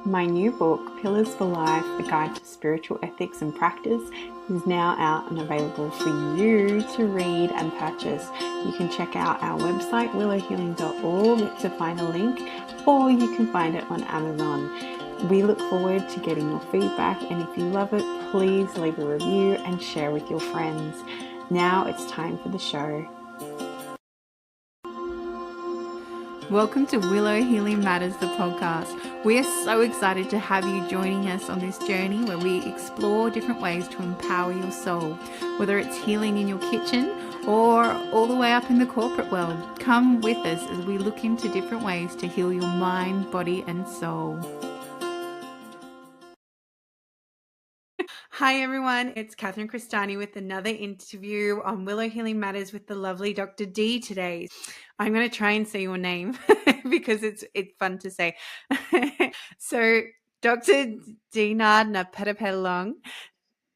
My new book, Pillars for Life, A Guide to Spiritual Ethics and Practice, is now out and available for you to read and purchase. You can check out our website, willowhealing.org, to find a link, or you can find it on Amazon. We look forward to getting your feedback, and if you love it, please leave a review and share with your friends. Now it's time for the show. Welcome to Willow Healing Matters, the podcast. We are so excited to have you joining us on this journey where we explore different ways to empower your soul, whether it's healing in your kitchen or all the way up in the corporate world. Come with us as we look into different ways to heal your mind, body, and soul. Hi everyone, it's Catherine Cristani with another interview on Willow Healing Matters with the lovely Dr. D today. I'm going to try and say your name because it's fun to say. So Dr. Dinard Napetapelong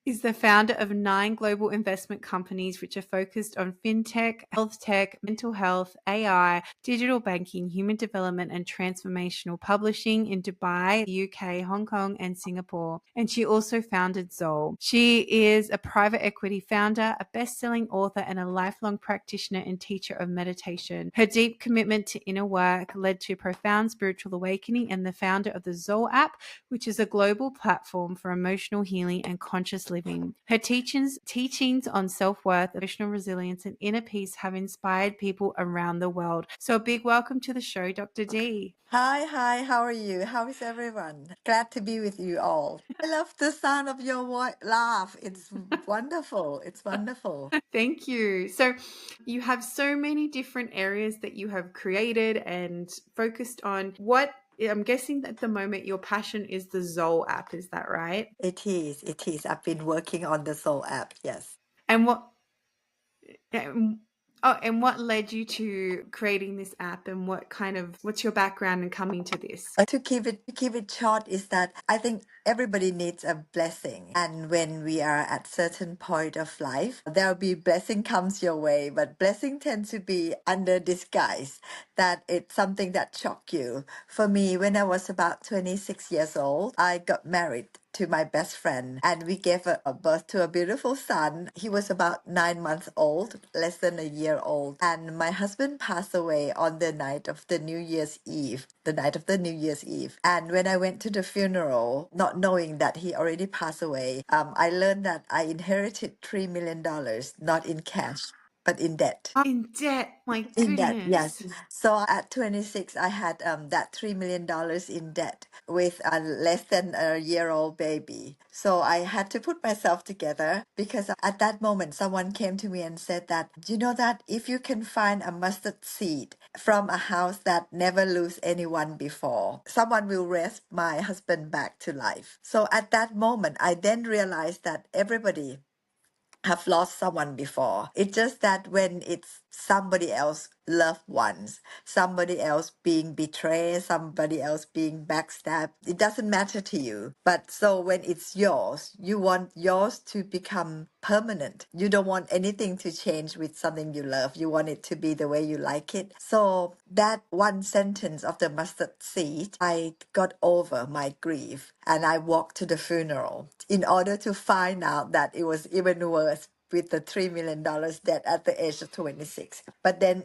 is the founder of 9 global investment companies which are focused on fintech, health tech, mental health, AI, digital banking, human development, and transformational publishing in Dubai, the UK, Hong Kong, and Singapore. And she also founded Zoul. She is a private equity founder, a best-selling author, and a lifelong practitioner and teacher of meditation. Her deep commitment to inner work led to a profound spiritual awakening, and the founder of the Zoul app, which is a global platform for emotional healing and conscious living. Her teachings on self-worth, emotional resilience, and inner peace have inspired people around the world. So a big welcome to the show, Dr. D. Hi, how are you? How is everyone? Glad to be with you all. I love the sound of your laugh. It's wonderful. It's wonderful. Thank you. So you have so many different areas that you have created and focused on. What I'm guessing that at the moment your passion is the Zoul app, is that right? It is. It is. I've been working on the Soul app. Yes. And what led you to creating this app, and what's your background in coming to this? To keep it short is that I think everybody needs a blessing, and when we are at certain point of life, there'll be blessing comes your way, but blessing tends to be under disguise. That it's something that shocked you. For me, when I was about 26 years old, I got married to my best friend, and we gave a birth to a beautiful son. He was about 9 months old, less than a year old, and my husband passed away on the night of the New Year's Eve, the night of the New Year's Eve. And when I went to the funeral, not knowing that he already passed away, I learned that I inherited $3 million, not in cash, but in debt. Oh, in debt, my In debt, yes. goodness. So at 26, I had that $3 million in debt with a less than a year old baby. So I had to put myself together because at that moment, someone came to me and said that, "Do you know that if you can find a mustard seed from a house that never lose anyone before, someone will raise my husband back to life." So at that moment, I then realized that everybody have lost someone before. It's just that when it's somebody else loved ones, somebody else being betrayed, somebody else being backstabbed, it doesn't matter to you. But so when it's yours, you want yours to become permanent. You don't want anything to change with something you love. You want it to be the way you like it. So that one sentence of the mustard seed, I got over my grief and I walked to the funeral in order to find out that it was even worse with the $3 million debt at the age of 26. But then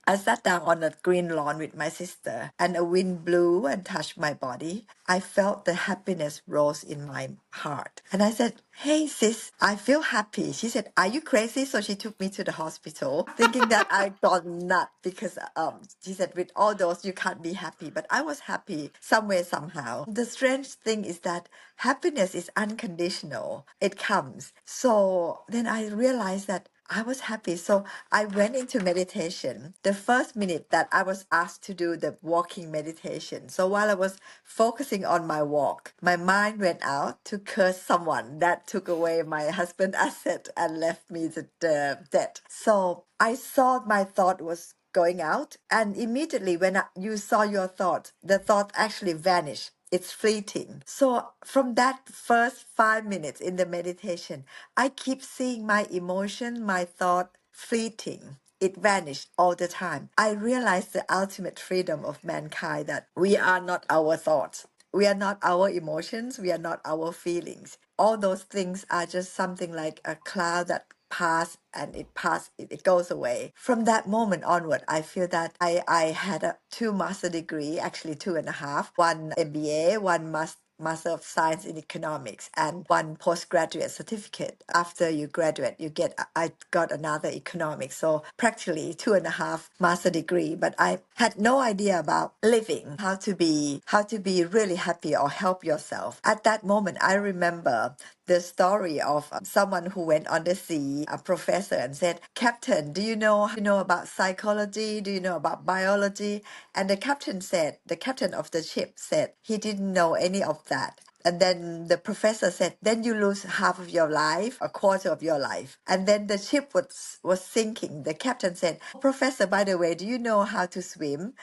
I sat down on a green lawn with my sister, and a wind blew and touched my body. I felt the happiness rose in my heart. And I said, "Hey, sis, I feel happy." She said, "Are you crazy?" So she took me to the hospital, thinking that I gone nuts because she said, "With all those, you can't be happy." But I was happy somewhere, somehow. The strange thing is that happiness is unconditional, it comes. So then I realized that I was happy. So I went into meditation the first minute that I was asked to do the walking meditation. So while I was focusing on my walk, my mind went out to curse someone that took away my husband's asset and left me the debt. So I saw my thought was going out, and immediately when you saw your thought, the thought actually vanished. It's fleeting. So from that first 5 minutes in the meditation, I keep seeing my emotion, my thought fleeting. it vanished all the time. I realized the ultimate freedom of mankind, that we are not our thoughts. We are not our emotions. We are not our feelings. All those things are just something like a cloud that it goes away. From that moment onward, I feel that I had two master degree, actually two and a half, one MBA, one Master of Science in Economics, and one postgraduate certificate. After you graduate, I got another economics. So practically two and a half master degree, but I had no idea about living, how to be really happy or help yourself. At that moment, I remember the story of someone who went on the sea, a professor, and said, "Captain, do you know about psychology? Do you know about biology?" And the captain of the ship said he didn't know any of that. And then the professor said, "Then you lose half of your life, a quarter of your life." And then the ship was sinking. The captain said, "Professor, by the way, do you know how to swim?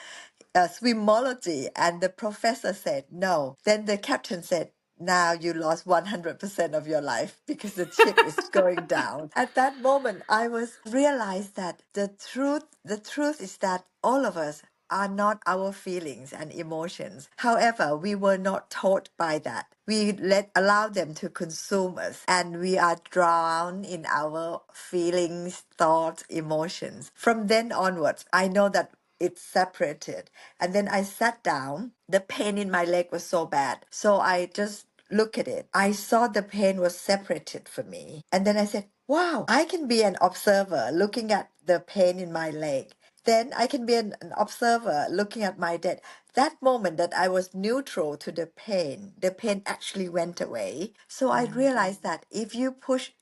Swimology." And the professor said, "No." Then the captain said, "Now you lost 100% of your life because the ship is going down." At that moment, I was realized that the truth is that all of us are not our feelings and emotions. However, we were not taught by that. We allow them to consume us, and we are drowned in our feelings, thoughts, emotions. From then onwards, I know that it's separated. And then I sat down. The pain in my leg was so bad. So I just look at it. I saw the pain was separated from me. And then I said, wow, I can be an observer looking at the pain in my leg. Then I can be an observer looking at my death. That moment that I was neutral to the pain actually went away. So I realized that if you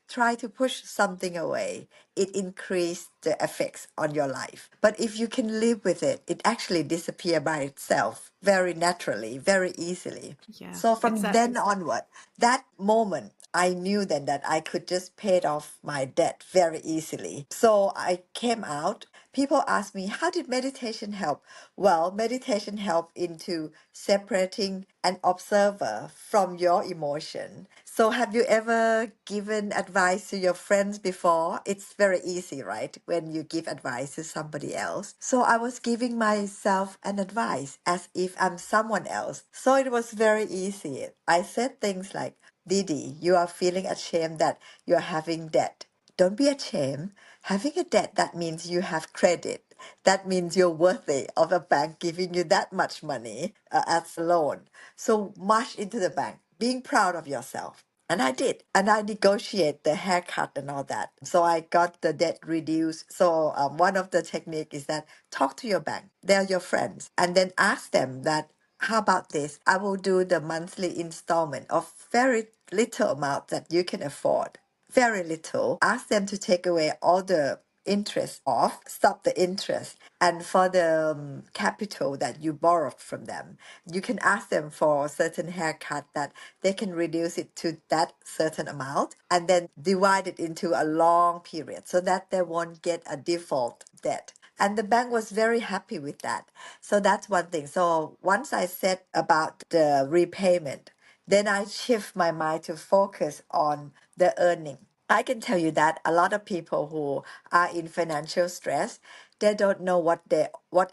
try to push something away, it increases the effects on your life. But if you can live with it, it actually disappears by itself very naturally, very easily. Yeah, So it's from that. then onward, that moment, I knew then that I could just pay it off my debt very easily. So I came out. People ask me, how did meditation help? Well, meditation helped into separating an observer from your emotion. So have you ever given advice to your friends before? It's very easy, right? When you give advice to somebody else. So I was giving myself an advice as if I'm someone else. So it was very easy. I said things like, "Didi, you are feeling ashamed that you're having debt. Don't be ashamed. Having a debt, that means you have credit. That means you're worthy of a bank giving you that much money as a loan. So march into the bank, being proud of yourself." And I did. And I negotiate the haircut and all that. So I got the debt reduced. So one of the technique is that talk to your bank. They're your friends. And then ask them that, how about this? I will do the monthly installment of very little amount that you can afford. Very little. Ask them to take away all the interest off, stop the interest. And for the capital that you borrowed from them, you can ask them for a certain haircut that they can reduce it to that certain amount and then divide it into a long period so that they won't get a default debt. And the bank was very happy with that. So that's one thing. So once I said about the repayment, then I shift my mind to focus on the earning. I can tell you that a lot of people who are in financial stress, they don't know what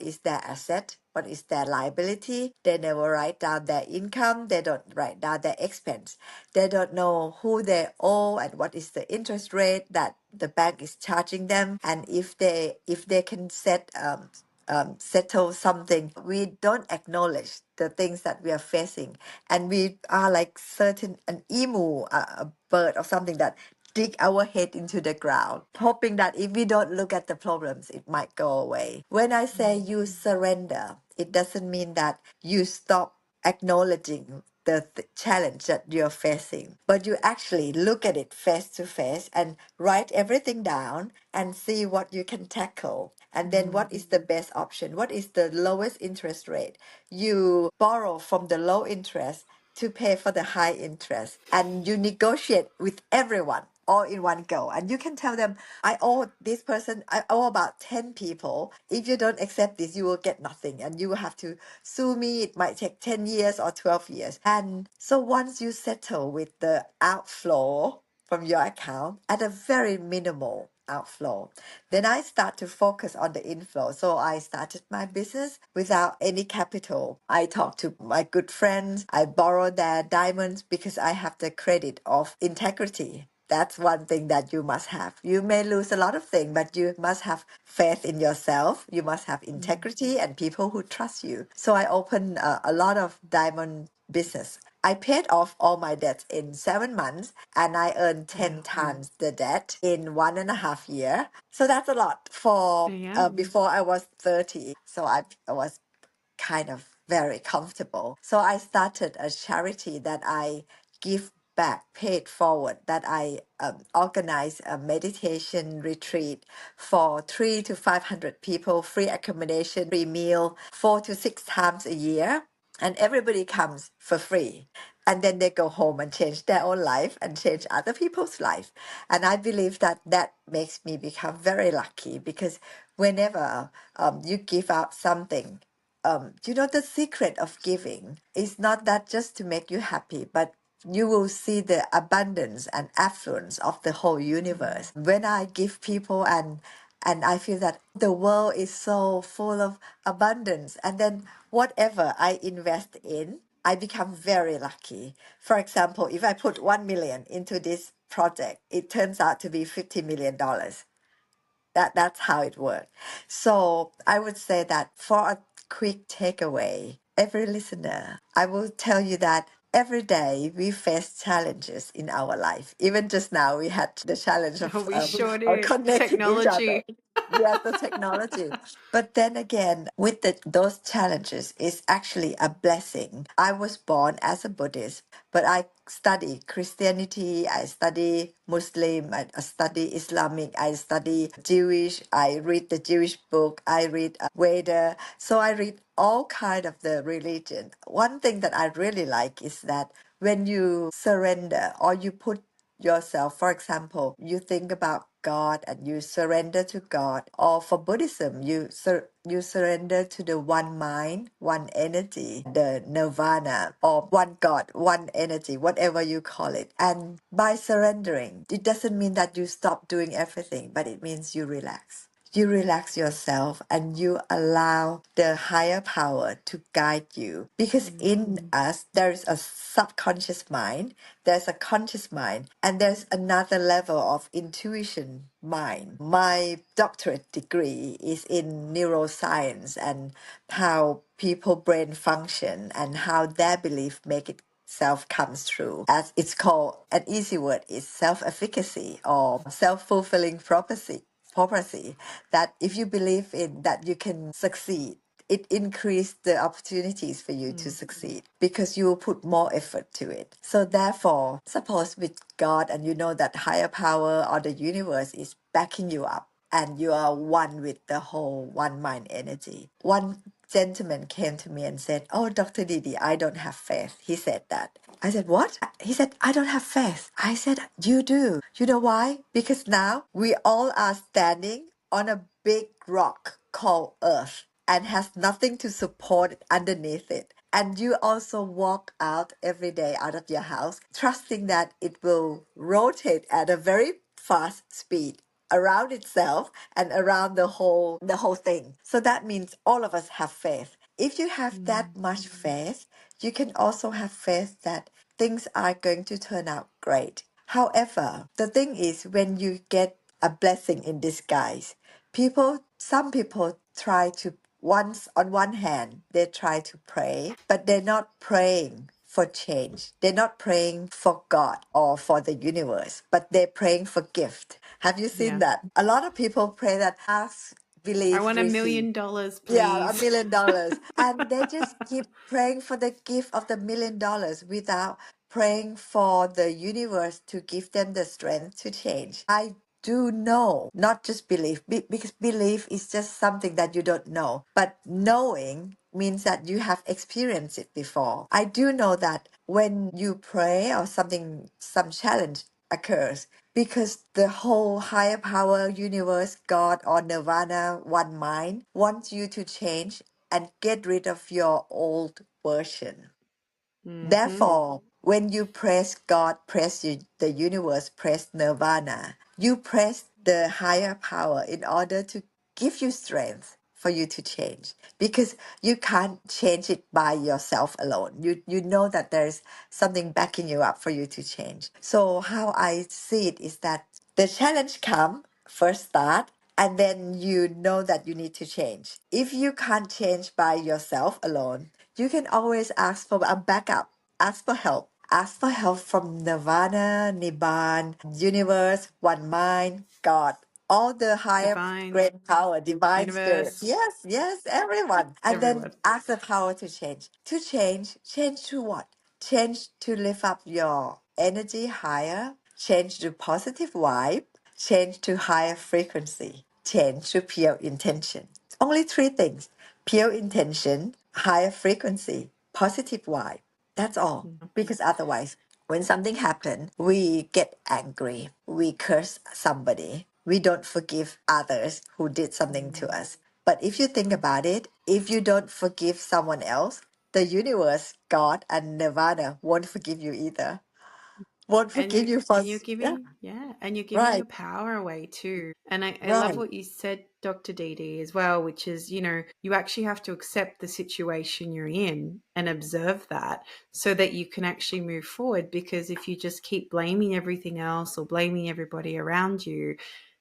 is their asset, what is their liability. They never write down their income. They don't write down their expense. They don't know who they owe and what is the interest rate that the bank is charging them. And if they can settle something, we don't acknowledge the things that we are facing, and we are like certain an emu, a bird or something that dig our head into the ground, hoping that if we don't look at the problems, it might go away. When I say you surrender, it doesn't mean that you stop acknowledging the challenge that you're facing, but you actually look at it face to face and write everything down and see what you can tackle. And then what is the best option? What is the lowest interest rate? You borrow from the low interest to pay for the high interest, and you negotiate with everyone all in one go, and you can tell them, I owe this person, I owe about 10 people. If you don't accept this, you will get nothing and you will have to sue me. It might take 10 years or 12 years. And so once you settle with the outflow from your account at a very minimal, outflow. Then I start to focus on the inflow. So I started my business without any capital. I talked to my good friends. I borrowed their diamonds because I have the credit of integrity. That's one thing that you must have. You may lose a lot of things, but you must have faith in yourself. You must have Mm. integrity and people who trust you. So I opened a lot of diamond business. I paid off all my debts in 7 months and I earned 10 Wow. times the debt in 1.5 years. So that's a lot for Yeah. before I was 30. So I was kind of very comfortable. So I started a charity that I give back, paid forward, that I organize a meditation retreat for 300 to 500 people, free accommodation, free meal, 4 to 6 times a year. And everybody comes for free. And then they go home and change their own life and change other people's life. And I believe that that makes me become very lucky because whenever you give out something, the secret of giving is not that just to make you happy, but you will see the abundance and affluence of the whole Mm. universe. When I give people and I feel that the world is so full of abundance, and then whatever I invest in, I become very lucky. For example, if I put 1 million into this project, it turns out to be $50 million. That's how it works. So I would say that for a quick takeaway, every listener, I will tell you that every day we face challenges in our life. Even just now, we had the challenge Oh, of we sure of did. connecting each other. Technology. Yeah, the technology. But then again, with those challenges, is actually a blessing. I was born as a Buddhist, but I study Christianity, I study Muslim, I study Islamic, I study Jewish, I read the Jewish book, I read Veda. So I read all kind of the religion. One thing that I really like is that when you surrender or you put yourself, for example, you think about God and you surrender to God, or for Buddhism, you surrender to the one mind, one energy, the nirvana, or one God, one energy, whatever you call it. And by surrendering, it doesn't mean that you stop doing everything, but it means you relax. You relax yourself and you allow the higher power to guide you. Because in us, there is a subconscious mind, there's a conscious mind, and there's another level of intuition mind. My doctorate degree is in neuroscience and how people brain function and how their belief make it self comes true. As it's called, an easy word is self-efficacy or self-fulfilling prophecy, that if you believe in that you can succeed, it increases the opportunities for you to Mm. succeed because you will put more effort to it. So therefore, suppose with God and you know that higher power or the universe is backing you up and you are one with the whole one mind energy. One gentleman came to me and said, "Oh, Dr. Didi, I don't have faith." He said that. I said, "What?" He said, "I don't have faith." I said, "You do. You know why? Because now we all are standing on a big rock called Earth and has nothing to support it underneath it. And you also walk out every day out of your house, trusting that it will rotate at a very fast speed around itself and around the whole thing. So that means all of us have faith. If you have that Mm. much faith, you can also have faith that things are going to turn out great. However, the thing is when you get a blessing in disguise, some people try to, once on one hand, they try to pray, but they're not praying for change. They're not praying for God or for the universe, but they're praying for gift. Have you seen Yeah. that? A lot of people pray that ask, I believe, want a receive. million dollars, Yeah, please. $1 million. And they just keep praying for the gift of the $1 million without praying for the universe to give them the strength to change. I do know, not just believe, because belief is just something that you don't know. But knowing means that you have experienced it before. I do know that when you pray or something, some challenge occurs, because the whole higher power, universe, God, or nirvana, one mind, wants you to change and get rid of your old version. Hmm. Therefore, when you praise God, praise you, the universe, praise nirvana, you praise the higher power in order to give you strength for you to change, because you can't change it by yourself alone. You know that there's something backing you up for you to change. So how I see it is that the challenge come first start, and then you know that you need to change. If you can't change by yourself alone, you can always ask for a backup, ask for help. Ask for help from Nirvana, Nibbana, universe, one mind, God, all the higher Divine, great power, divine spirit. universe, Yes, yes, everyone. And then everyone. ask the power to change. To change, change to what? Change to lift up your energy higher, change to positive vibe, change to higher frequency, change to pure intention. Only three things: pure intention, higher frequency, positive vibe. That's all. Because otherwise, when something happens, we get angry, we curse somebody, we don't forgive others who did something to Mm. us. But if you think about it, if you don't forgive someone else, the universe, God, and Nirvana won't forgive you either. Won't forgive you for, And you're yeah, giving, yeah, and you're giving right, your power away too. And I love right. what you said, Dr. Dee as well, which is, you actually have to accept the situation you're in and observe that so that you can actually move forward. Because if you just keep blaming everything else or blaming everybody around you,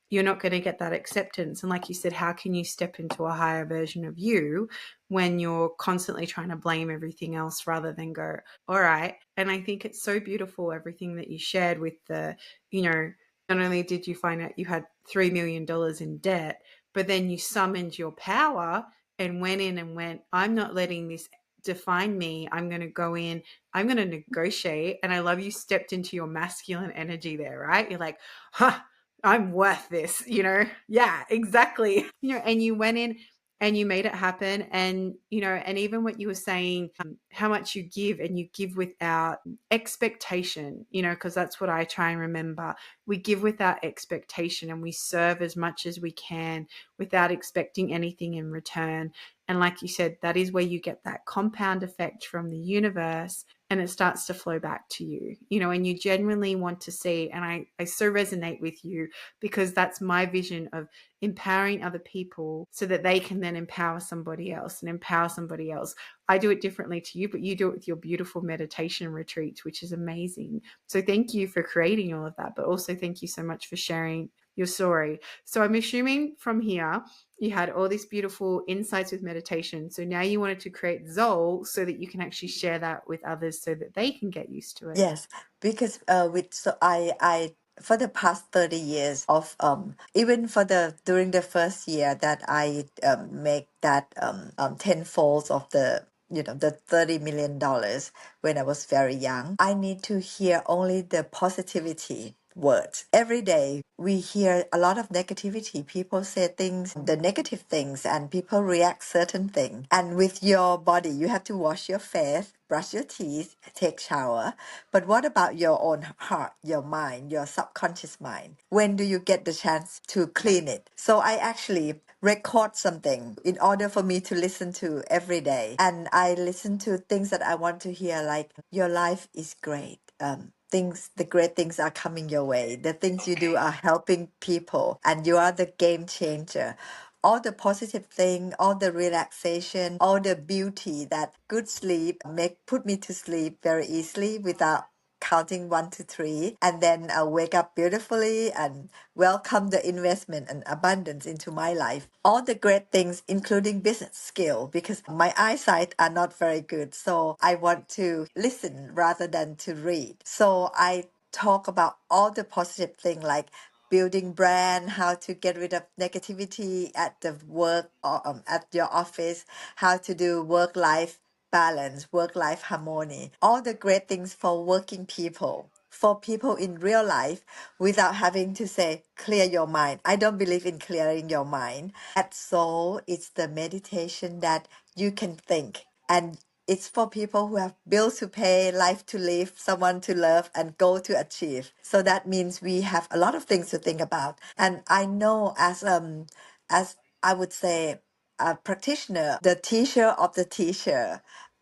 you're not going to get that acceptance. And like you said, how can you step into a higher version of you when you're constantly trying to blame everything else rather than go, all right. And I think it's so beautiful, everything that you shared with you know, not only did you find out you had $3 million in debt, but then you summoned your power and went in and went, I'm not letting this define me. I'm going to go in, I'm going to negotiate. And I love you stepped into your masculine energy there, right? You're like, huh, I'm worth this, Yeah, exactly. And you went in and you made it happen. And, and even what you were saying, how much you give and you give without expectation, because that's what I try and remember. We give without expectation and we serve as much as we can without expecting anything in return. And like you said, that is where you get that compound effect from the universe and it starts to flow back to you, and you genuinely want to see. And I so resonate with you because that's my vision of empowering other people so that they can then empower somebody else and empower somebody else. I do it differently to you, but you do it with your beautiful meditation retreats, which is amazing. So thank you for creating all of that, but also thank you so much for sharing your story. So I'm assuming from here, you had all these beautiful insights with meditation. So now you wanted to create Zoul so that you can actually share that with others so that they can get used to it. Yes, because with so I for the past 30 years of even for the during the first year that I make that tenfolds of the the $30 million when I was very young, I need to hear only the positivity words. Every day we hear a lot of negativity. People say things, the negative things, and people react certain things. And with your body, you have to wash your face, brush your teeth, take shower. But what about your own heart, your mind, your subconscious mind? When do you get the chance to clean it? So I actually record something in order for me to listen to every day. And I listen to things that I want to hear, like, your life is great. The great things are coming your way. The things you do are helping people, and you are the game changer. All the positive thing, all the relaxation, all the beauty that good sleep make put me to sleep very easily without counting 1 to 3, and then I wake up beautifully and welcome the investment and abundance into my life. All the great things, including business skill, because my eyesight are not very good. So I want to listen rather than to read. So I talk about all the positive thing, like building brand, how to get rid of negativity at the work or at your office, how to do work life balance, work life harmony, all the great things for working people, for people in real life, without having to say, clear your mind. I don't believe in clearing your mind. At Soul, it's the meditation that you can think. And it's for people who have bills to pay, life to live, someone to love, and goal to achieve. So that means we have a lot of things to think about. And I know as I would say, a practitioner, the teacher of the teacher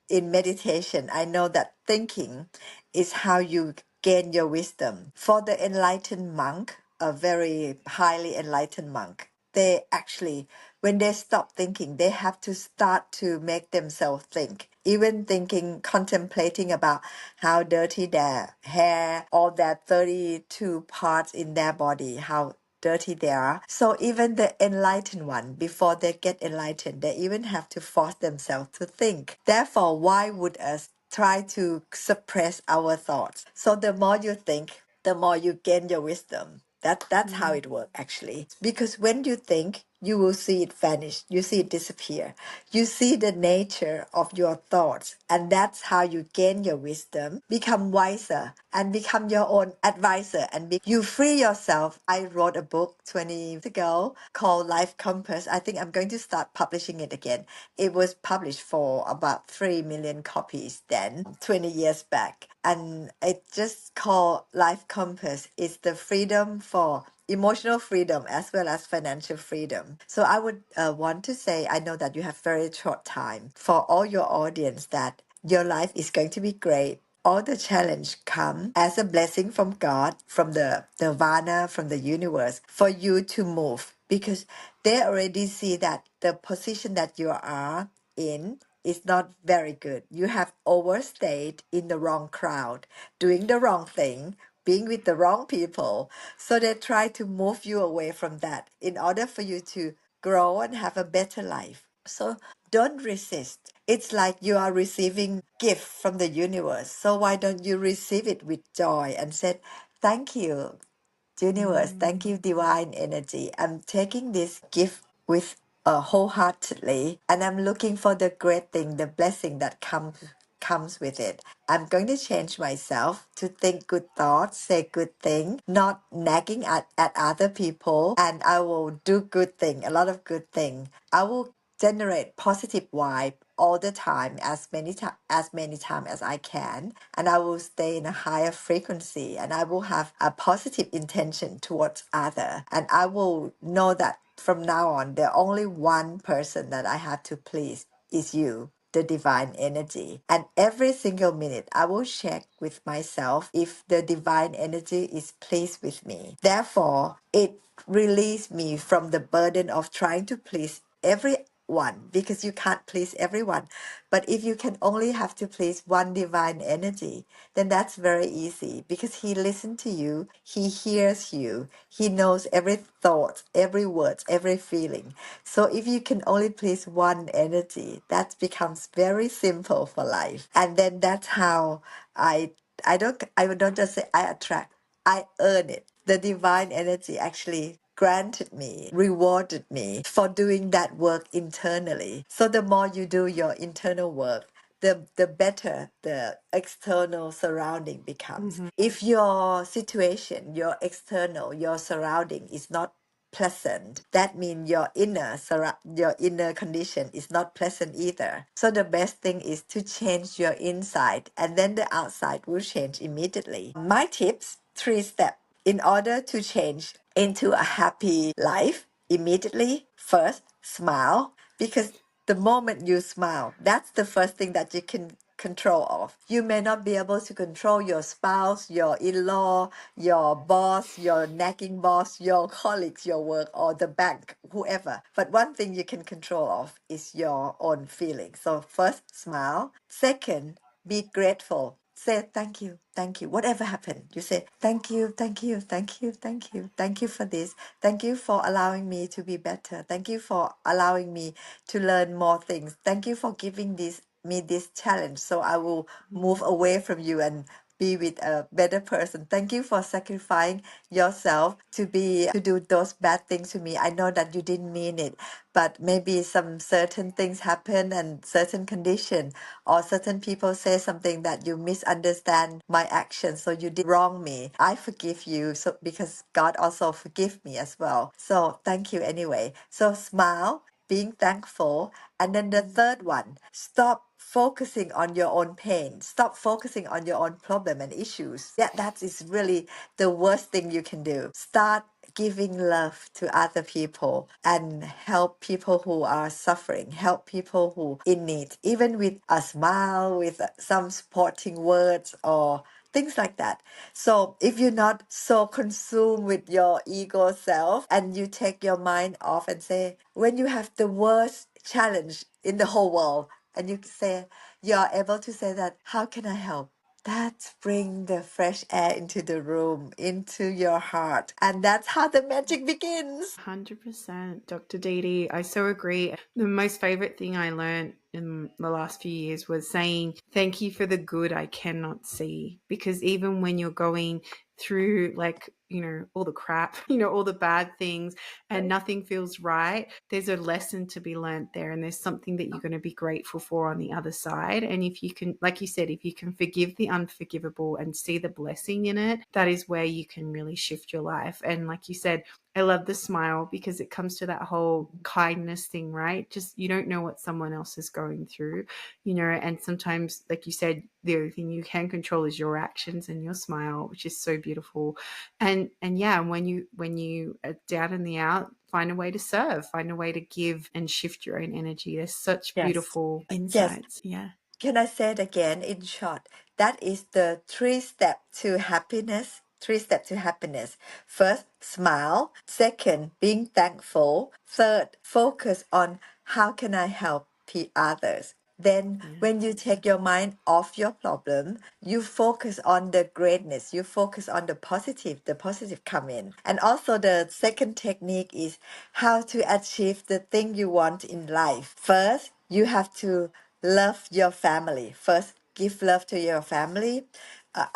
in meditation, I know that thinking is how you gain your wisdom. For the enlightened monk, a very highly enlightened monk. They actually, when they stop thinking, they have to start to make themselves think. Even thinking, contemplating about how dirty their hair, all that 32 parts in their body, how dirty they are. So even the enlightened one, before they get enlightened, they even have to force themselves to think. Therefore, why would us try to suppress our thoughts? So the more you think, the more you gain your wisdom. That's how it works actually. Because when you think, you will see it vanish, you see it disappear. You see the nature of your thoughts, and that's how you gain your wisdom, become wiser, and become your own advisor. And you free yourself. I wrote a book 20 years ago called Life Compass. I think I'm going to start publishing it again. It was published for about 3 million copies then, 20 years back. And it just called Life Compass. It's the freedom for emotional freedom as well as financial freedom. So I would want to say, I know that you have very short time for all your audience that your life is going to be great. All the challenge come as a blessing from God, from the nirvana, from the universe, for you to move because they already see that the position that you are in is not very good. You have overstayed in the wrong crowd, doing the wrong thing, being with the wrong people. So they try to move you away from that in order for you to grow and have a better life. So don't resist. It's like you are receiving gift from the universe. So why don't you receive it with joy and say, thank you, universe. Thank you, divine energy. I'm taking this gift with wholeheartedly, and I'm looking for the great thing, the blessing that comes with it. I'm going to change myself to think good thoughts, say good thing, not nagging at other people, and I will do good thing, a lot of good thing. I will generate positive vibe all the time as many time as I can, and I will stay in a higher frequency, and I will have a positive intention towards other, and I will know that from now on the only one person that I have to please is you, the divine energy. And every single minute I will check with myself if the divine energy is pleased with me. Therefore it released me from the burden of trying to please everyone, because you can't please everyone. But if you can only have to please one divine energy, then that's very easy, because he listens to you, he hears you, he knows every thought, every word, every feeling. So if you can only please one energy, that becomes very simple for life. And then that's how I I don't just say I attract, I earn it. The divine energy actually granted me, rewarded me for doing that work internally. So the more you do your internal work, the better the external surrounding becomes. If your situation, your external, your surrounding is not pleasant, that means your inner condition is not pleasant either. So the best thing is to change your inside, and then the outside will change immediately. My tips, 3 steps in order to change into a happy life immediately. First, smile, because the moment you smile, that's the first thing that you can control of. You may not be able to control your spouse, your in-law, your boss, your nagging boss, your colleagues, your work, or the bank, whoever. But one thing you can control of is your own feelings. So first, smile. Second, be grateful. Say thank you. Whatever happened, you say thank you, thank you, thank you, thank you, thank you for this. Thank you for allowing me to be better. Thank you for allowing me to learn more things. Thank you for giving this challenge, so I will move away from you and be with a better person. Thank you for sacrificing yourself to do those bad things to me. I know that you didn't mean it, but maybe some certain things happen and certain condition, or certain people say something that you misunderstand my actions, so you did wrong me. I forgive you, so because God also forgive me as well. So thank you anyway. So smile, being thankful. And then the third one, stop focusing on your own pain. Stop focusing on your own problem and issues. Yeah, that is really the worst thing you can do. Start giving love to other people and help people who are suffering, help people who in need, even with a smile, with some supporting words, or things like that. So if you're not so consumed with your ego self and you take your mind off and say, when you have the worst challenge in the whole world, and you say, you're able to say that, how can I help? That bring the fresh air into the room, into your heart. And that's how the magic begins. 100%, Dr. Didi. I so agree. The most favorite thing I learned in the last few years was saying, thank you for the good I cannot see. Because even when you're going through, like, all the crap, all the bad things, and nothing feels right, there's a lesson to be learned there. And there's something that you're going to be grateful for on the other side. And if you can, like you said, if you can forgive the unforgivable and see the blessing in it, that is where you can really shift your life. And like you said, I love the smile because it comes to that whole kindness thing, right? Just you don't know what someone else is going through, and sometimes, like you said, the only thing you can control is your actions and your smile, which is so beautiful. And yeah, when you are down and the out, find a way to serve, find a way to give and shift your own energy. There's such Yes. beautiful Yes. insights. Yeah. Can I say it again in short? That is the three step to happiness. Three step to happiness. First, smile. Second, being thankful. Third, focus on how can I help others. Then, Yeah. when you take your mind off your problem, you focus on the greatness. You focus on the positive. The positive come in. And also, the second technique is how to achieve the thing you want in life. First, you have to love your family. First, give love to your family.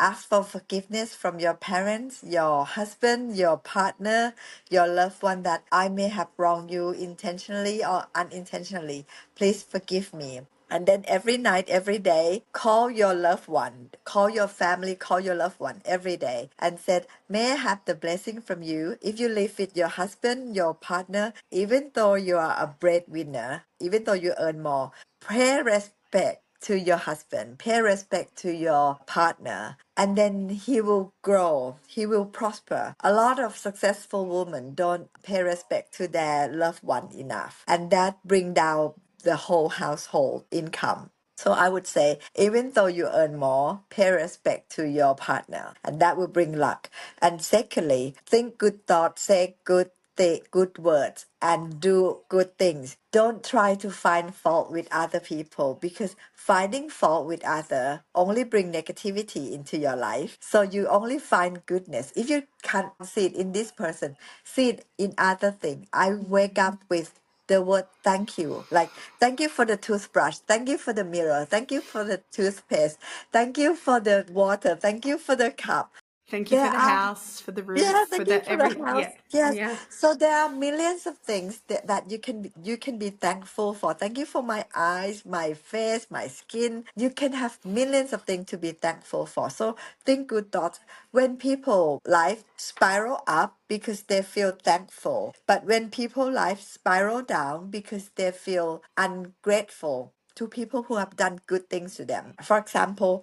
Ask for forgiveness from your parents, your husband, your partner, your loved one that I may have wronged you intentionally or unintentionally. Please forgive me. And then every night, every day, call your loved one, call your family, call your loved one every day and said, may I have the blessing from you if you live with your husband, your partner, even though you are a breadwinner, even though you earn more, pay respect to your husband, pay respect to your partner, and then he will grow, he will prosper. A lot of successful women don't pay respect to their loved one enough, and that bring down the whole household income. So I would say, even though you earn more, pay respect to your partner, and that will bring luck. And secondly, think good thoughts, say good words, and do good things. Don't try to find fault with other people, because finding fault with other only bring negativity into your life. So you only find goodness. If you can't see it in this person, see it in other thing. I wake up with the word thank you, like thank you for the toothbrush, thank you for the mirror, thank you for the toothpaste, thank you for the water, thank you for the cup. Thank you for There the are house, for the roof, Yeah, for thank you the for the every, house. yeah. Yes. Yeah. So there are millions of things that you can be thankful for. Thank you for my eyes, my face, my skin. You can have millions of things to be thankful for. So think good thoughts. When people life spiral up because they feel thankful, but when people life spiral down because they feel ungrateful to people who have done good things to them. For example,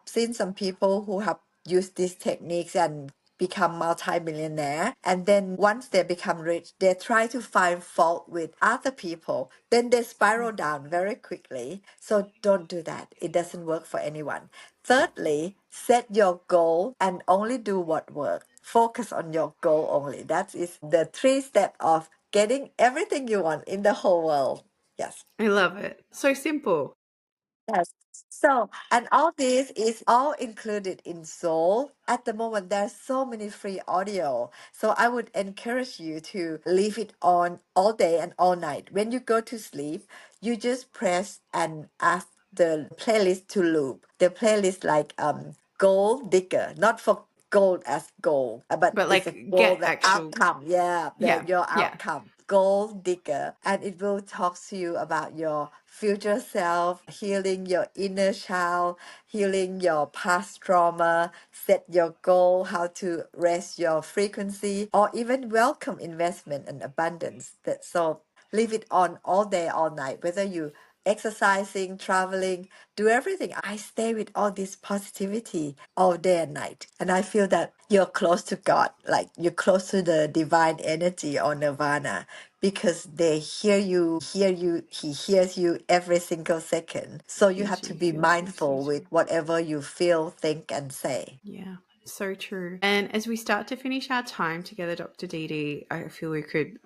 seen some people who have used these techniques and become multi-millionaire, and then once they become rich they try to find fault with other people, then they spiral down very quickly. So don't do that, it doesn't work for anyone. Thirdly, set your goal and only do what works. Focus on your goal only. That is the three step of getting everything you want in the whole world. Yes. I love it. So simple. Yes. So, and all this is all included in Zoul. At the moment, there's so many free audio. So I would encourage you to leave it on all day and all night. When you go to sleep, you just press and ask the playlist to loop. The playlist like gold digger, not for gold as gold, but But it's a like goal, get the actual, outcome. Yeah, yeah, your yeah. outcome. Gold digger, and it will talk to you about your future self, healing your inner child, healing your past trauma, set your goal, how to raise your frequency, or even welcome investment and abundance. That so leave it on all day, all night, whether you exercising, traveling, do everything. I stay with all this positivity all day and night. And I feel that you're close to God, like you're close to the divine energy or nirvana because he hears you every single second. So you have Hears to you, be feels you, mindful sees with you. whatever you feel, think, and say. Yeah, so true. And as we start to finish our time together, Dr. Dee, I feel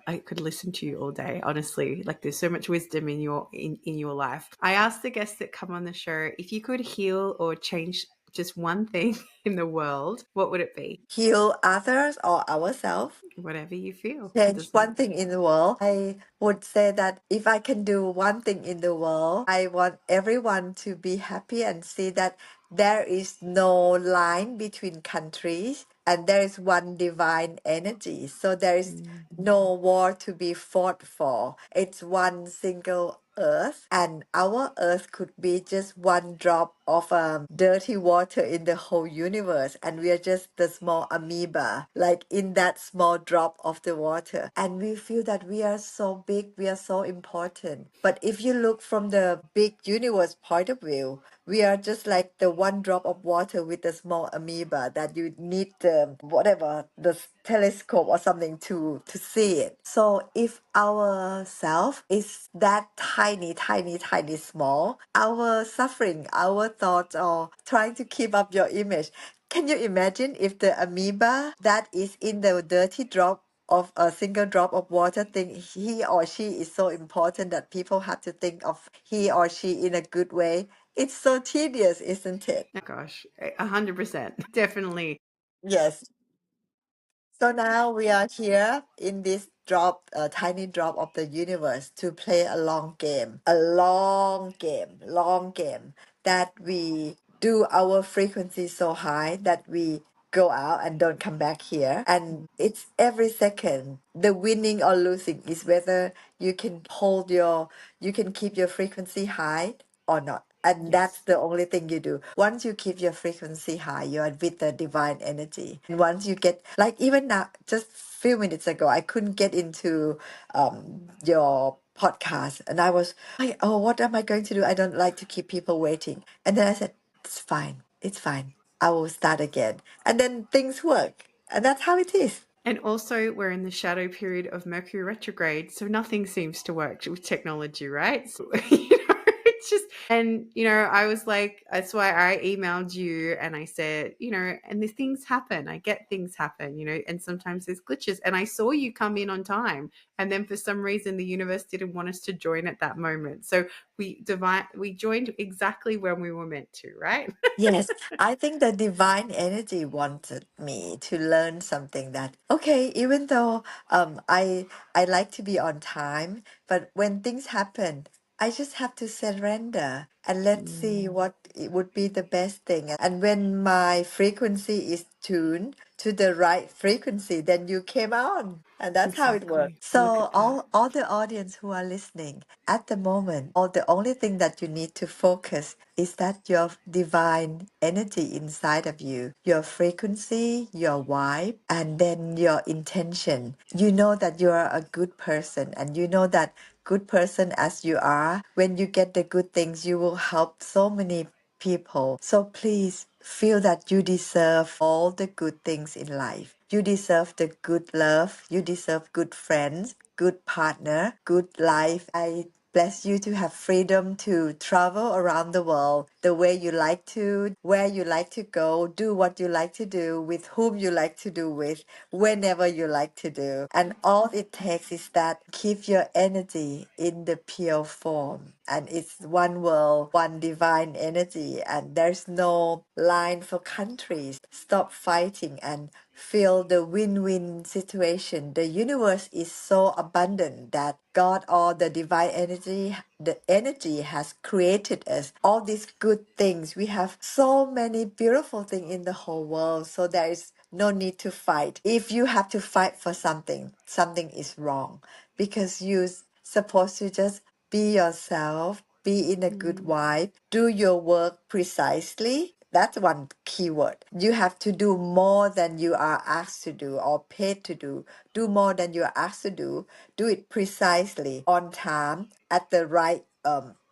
I could listen to you all day, honestly. Like there's so much wisdom in your life. I ask the guests that come on the show, if you could heal or change just one thing in the world, what would it be? Heal others or ourselves. Whatever you feel. It Change doesn't. one thing in the world, I would say that if I can do one thing in the world, I want everyone to be happy and see that there is no line between countries and there is one divine energy. So there is Mm, no war to be fought for. It's one single earth, and our earth could be just one drop of dirty water in the whole universe, and we are just the small amoeba like in that small drop of the water, and we feel that we are so big, we are so important. But if you look from the big universe point of view, we are just like the one drop of water with a small amoeba that you need the whatever the telescope or something to see it. So if our self is that tiny, tiny, tiny small, our suffering, our thoughts, or trying to keep up your image. Can you imagine if the amoeba that is in the dirty drop of a single drop of water think he or she is so important that people have to think of he or she in a good way? It's so tedious, isn't it? oh gosh, 100%. Definitely. Yes. So now we are here in this drop, a tiny drop of the universe to play a long game that we do our frequency so high that we go out and don't come back here. And it's every second. The winning or losing is whether you can keep your frequency high or not. And that's Yes. the only thing you do. Once you keep your frequency high, you are with the divine energy. And once you get, like even now, just few minutes ago, I couldn't get into your podcast. And I was like, oh, what am I going to do? I don't like to keep people waiting. And then I said, it's fine. It's fine. I will start again. And then things work. And that's how it is. And also, we're in the shadow period of Mercury retrograde, so nothing seems to work with technology, right? So, it's just, and, I was like, that's why I emailed you and I said, and the things happen. I get things happen, and sometimes there's glitches. And I saw you come in on time. And then for some reason, the universe didn't want us to join at that moment. So we joined exactly when we were meant to, right? Yes, I think the divine energy wanted me to learn something that okay, even though I like to be on time, but when things happen, I just have to surrender and let's see Mm, what it would be the best thing. And when my frequency is tuned to the right frequency, then you came on. And that's how it works. exactly. Look So at that. all the audience who are listening, at the moment, all the only thing that you need to focus is that your divine energy inside of you, your frequency, your vibe, and then your intention. You know that you are a good person, and you know that good person as you are, when you get the good things, you will help so many people. So please feel that you deserve all the good things in life. You deserve the good love. You deserve good friends, good partner, good life. I bless you to have freedom to travel around the world the way you like to, where you like to go, do what you like to do, with whom you like to do with, whenever you like to do. And all it takes is that keep your energy in the pure form. And it's one world, one divine energy. And there's no line for countries. Stop fighting and feel the win-win situation. The universe is so abundant that God or the divine energy, the energy has created us all these good things. We have so many beautiful things in the whole world. So there is no need to fight. If you have to fight for something, something is wrong because you're supposed to just be yourself, be in a good Mm, vibe, do your work precisely. That's one keyword. You have to do more than you are asked to do or paid to do. Do more than you are asked to do. Do it precisely, on time, at the right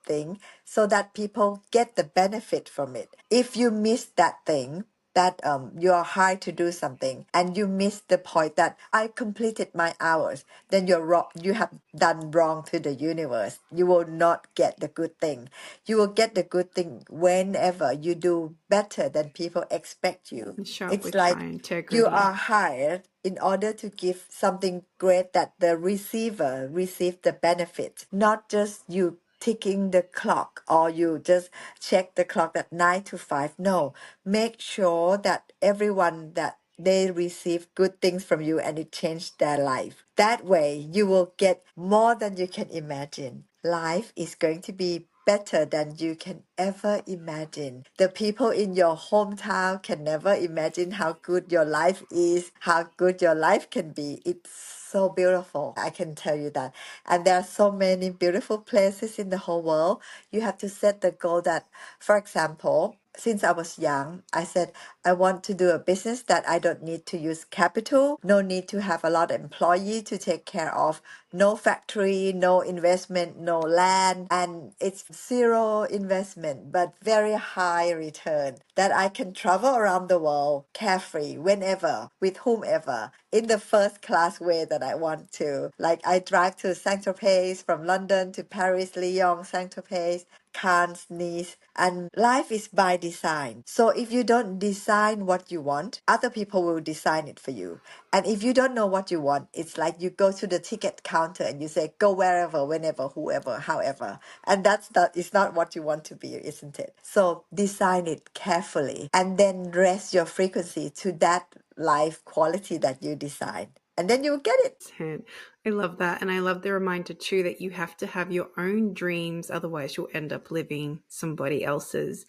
thing so that people get the benefit from it. If you miss that thing, that you are hired to do something and you miss the point that I completed my hours, then you're wrong. You have done wrong to the universe. You will not get the good thing. You will get the good thing whenever you do better than people expect you. Show up It's with high like you integrity. are hired in order to give something great that the receiver receives the benefit, not just you ticking the clock or you just check the clock at 9 to 5. No, make sure that everyone that they receive good things from you and it changed their life. That way you will get more than you can imagine. Life is going to be better than you can ever imagine. The people in your hometown can never imagine how good your life is, how good your life can be. It's so beautiful. I can tell you that. And there are so many beautiful places in the whole world. You have to set the goal that, for example, since I was young, I said, I want to do a business that I don't need to use capital, no need to have a lot of employee to take care of, no factory, no investment, no land, and it's zero investment, but very high return that I can travel around the world carefree whenever, with whomever, in the first class way that I want to. Like I drive to Saint-Tropez from London to Paris, Lyon, Saint-Tropez, Cannes, Nice, and life is by design. So if you don't design what you want, other people will design it for you. And if you don't know what you want, it's like you go to the ticket counter and you say, go wherever, whenever, whoever, however. And it's not what you want to be, isn't it? So design it carefully and then raise your frequency to that life quality that you design. And then you'll get it. I love that. And I love the reminder too that you have to have your own dreams. Otherwise, you'll end up living somebody else's.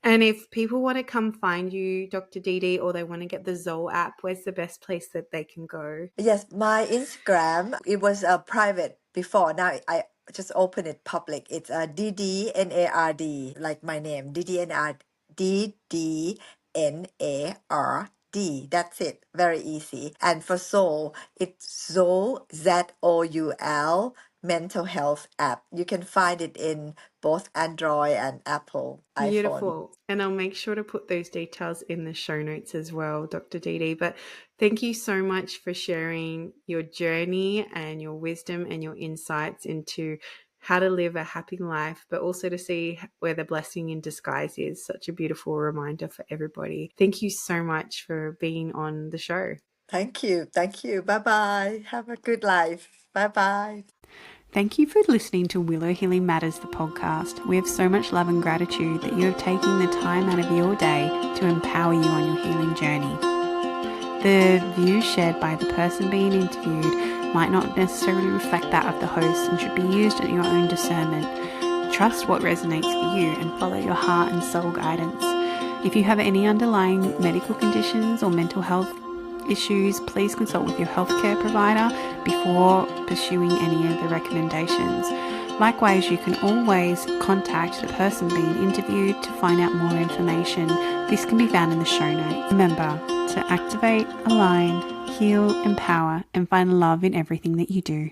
And if people want to come find you, Dr. Dee, or they want to get the Zoul app, where's the best place that they can go? Yes, my Instagram, it was private before. Now I just open it public. It's DDNARD, like my name, DDNARD. That's it. Very easy. And for Zoul, it's Zoul, Zoul, mental health app. You can find it in both Android and Apple iPhone. Beautiful. And I'll make sure to put those details in the show notes as well, Dr. Dee. But thank you so much for sharing your journey and your wisdom and your insights into how to live a happy life, but also to see where the blessing in disguise is. Such a beautiful reminder for everybody. Thank you so much for being on the show. Thank you. Thank you. Bye bye. Have a good life. Bye bye. Thank you for listening to Willow Healing Matters, the podcast. We have so much love and gratitude that you have taken the time out of your day to empower you on your healing journey. The views shared by the person being interviewed might not necessarily reflect that of the host and should be used at your own discernment. Trust what resonates for you and follow your heart and soul guidance. If you have any underlying medical conditions or mental health issues, please consult with your healthcare provider before pursuing any of the recommendations. Likewise, you can always contact the person being interviewed to find out more information. This can be found in the show notes. Remember to activate, align, heal, empower, and find love in everything that you do.